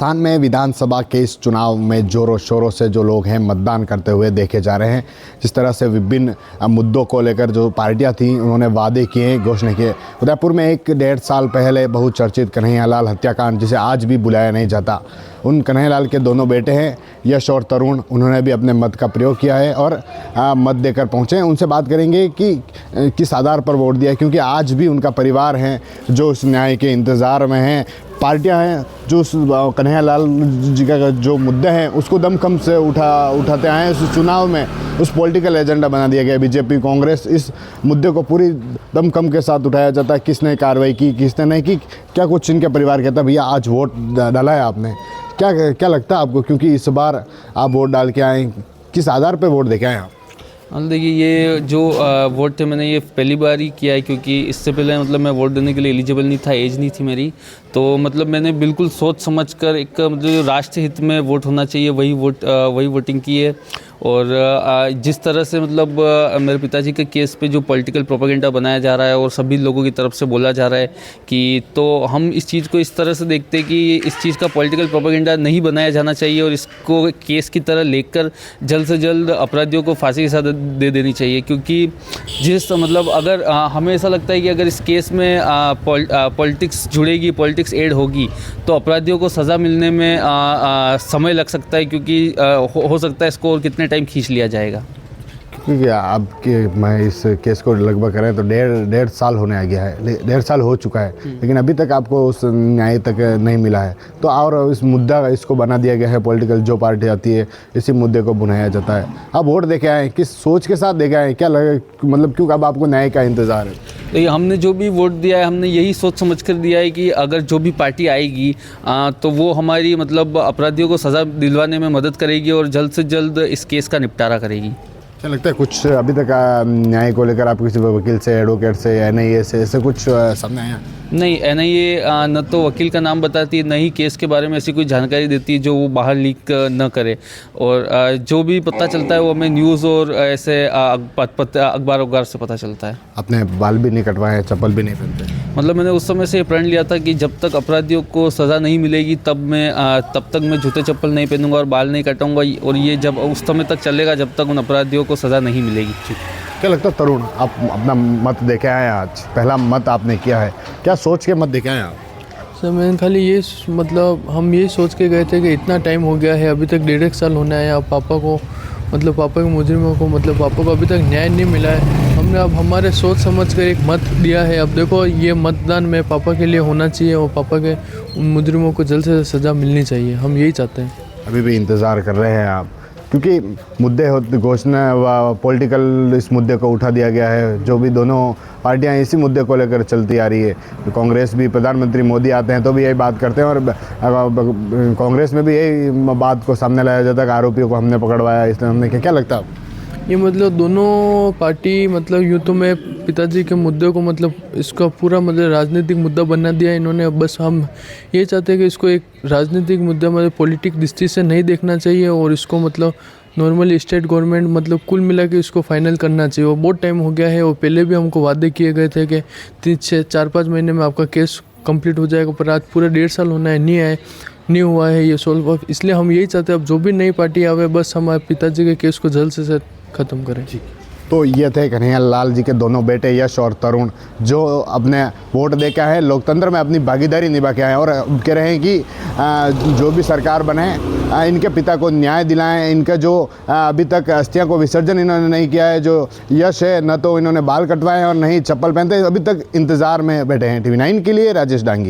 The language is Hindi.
राजस्थान में विधानसभा के इस चुनाव में जोरों शोरों से जो लोग हैं मतदान करते हुए देखे जा रहे हैं। जिस तरह से विभिन्न मुद्दों को लेकर जो पार्टियां थीं उन्होंने वादे किए, घोषणा किए। उदयपुर में 1-1.5 साल पहले बहुचर्चित कन्हैयालाल हत्याकांड, जिसे आज भी भुलाया नहीं जाता, उन कन्हैयालाल के दोनों बेटे हैं यश और तरुण, उन्होंने भी अपने मत का प्रयोग किया है और मत देकर पहुँचे। उनसे बात करेंगे कि किस आधार पर वोट दिया, क्योंकि आज भी उनका परिवार है जो उस न्याय के इंतज़ार में हैं। पार्टियां हैं जो उस कन्हैयालाल जी का जो मुद्दे हैं उसको दमखम से उठाते आए हैं। उस चुनाव में उस पॉलिटिकल एजेंडा बना दिया गया। बीजेपी, कांग्रेस इस मुद्दे को पूरी दमखम के साथ उठाया जाता है, किसने कार्रवाई की, किसने नहीं की। क्या कुछ इनके परिवार कहता है, भैया आज वोट डाला है आपने, क्या लगता है आपको, क्योंकि इस बार आप वोट डाल के आए, किस आधार पर वोट देके आए आप? देखिए, ये जो वोट थे मैंने ये पहली बार ही किया है, क्योंकि इससे पहले मतलब मैं वोट देने के लिए एलिजिबल नहीं था, एज नहीं थी मेरी। तो मतलब मैंने बिल्कुल सोच समझकर एक मतलब राष्ट्र हित में वोट होना चाहिए वही वोटिंग की है। और जिस तरह से मतलब मेरे पिताजी के केस पे जो पॉलिटिकल प्रोपेगेंडा बनाया जा रहा है और सभी लोगों की तरफ से बोला जा रहा है कि, तो हम इस चीज़ को इस तरह से देखते हैं कि इस चीज़ का पॉलिटिकल प्रोपेगेंडा नहीं बनाया जाना चाहिए और इसको केस की तरह लेकर जल्द से जल्द अपराधियों को फांसी की सज़ा दे देनी चाहिए। क्योंकि जिस मतलब अगर हमें ऐसा लगता है कि अगर इस केस में पॉलिटिक्स जुड़ेगी, पॉलिटिक्स ऐड होगी, तो अपराधियों को सज़ा मिलने में समय लग सकता है, क्योंकि हो सकता है इसको और कितने टाइम खींच लिया जाएगा। क्योंकि आपके मैं इस केस को लगभग करें तो डेढ़ साल होने आ गया है, 1.5 साल हो चुका है, लेकिन अभी तक आपको उस न्याय तक नहीं मिला है। तो और इस मुद्दा इसको बना दिया गया है, पॉलिटिकल जो पार्टी आती है इसी मुद्दे को बुनाया जाता है। आप वोट देके आए, किस सोच के साथ देके आए, क्या लगे, मतलब क्यों अब आपको न्याय का इंतज़ार है? तो ये हमने जो भी वोट दिया है, हमने यही सोच समझ कर दिया है कि अगर जो भी पार्टी आएगी तो वो हमारी मतलब अपराधियों को सज़ा दिलवाने में मदद करेगी और जल्द से जल्द इस केस का निपटारा करेगी। क्या लगता है कुछ अभी तक न्याय को लेकर आप किसी वकील से, एडवोकेट से, NIA से ऐसे कुछ सामने आया? नहीं, NIA न तो वकील का नाम बताती है, न ही केस के बारे में ऐसी कोई जानकारी देती है जो वो बाहर लीक न करे। और जो भी पता चलता है वो हमें न्यूज़ और ऐसे अखबार से पता चलता है। अपने बाल भी नहीं कटवाए, चप्पल भी नहीं पहनते? मतलब मैंने उस समय से प्रण लिया था कि जब तक अपराधियों को सज़ा नहीं मिलेगी तब तक मैं जूते चप्पल नहीं पहनूंगा और बाल नहीं काटूंगा। और ये जब उस समय तक चलेगा जब तक उन अपराधियों को सज़ा नहीं मिलेगी। क्या लगता है तरुण, आप अपना मत देके आए आज, पहला मत आपने किया है, क्या सोच के मत देके आए आप? सर मैंने खाली ये मतलब हम ये सोच के गए थे कि इतना टाइम हो गया है, अभी तक 1.5 साल होने आया, अब पापा के मुजरिमों को मतलब पापा को अभी तक न्याय नहीं मिला है। हमने अब हमारे सोच समझ कर एक मत दिया है। अब देखो ये मतदान में पापा के लिए होना चाहिए और पापा के उन मुजरिमों को जल्द से सज़ा मिलनी चाहिए, हम यही चाहते हैं। अभी भी इंतज़ार कर रहे हैं आप, क्योंकि मुद्दे घोषणा व पॉलिटिकल इस मुद्दे को उठा दिया गया है। जो भी दोनों पार्टियां इसी मुद्दे को लेकर चलती आ रही है। कांग्रेस भी, प्रधानमंत्री मोदी आते हैं तो भी यही बात करते हैं और कांग्रेस में भी यही बात को सामने लाया जाता है कि आरोपियों को हमने पकड़वाया, इसलिए हमने क्या लगता है? ये मतलब दोनों पार्टी मतलब यूँ तो मैं पिताजी के मुद्दे को मतलब इसका पूरा मतलब राजनीतिक मुद्दा बना दिया है इन्होंने। बस हम ये चाहते हैं कि इसको एक राजनीतिक मुद्दा मतलब पॉलिटिक दृष्टि से नहीं देखना चाहिए और इसको मतलब नॉर्मली स्टेट गवर्नमेंट मतलब कुल मिला के इसको फाइनल करना चाहिए। वो बहुत टाइम हो गया है और पहले भी हमको वादे किए गए थे कि 4-5 महीने में आपका केस कंप्लीट हो जाएगा, पर आज पूरा 1.5 साल होना है, नहीं हुआ है ये सॉल्व। इसलिए हम यही चाहते हैं अब जो भी नई पार्टी आवे बस हमारे पिताजी के केस को जल्द से ख़त्म करें। तो ये थे कन्हैयालाल जी के दोनों बेटे यश और तरुण, जो अपने वोट दे के आए, लोकतंत्र में अपनी भागीदारी निभा के आए और कह रहे हैं कि जो भी सरकार बने इनके पिता को न्याय दिलाएं। इनका जो अभी तक अस्थियां को विसर्जन इन्होंने नहीं किया है, जो यश है न तो इन्होंने बाल कटवाए और न ही चप्पल पहनते, अभी तक इंतज़ार में बैठे हैं। TV9 के लिए राजेश डांगी।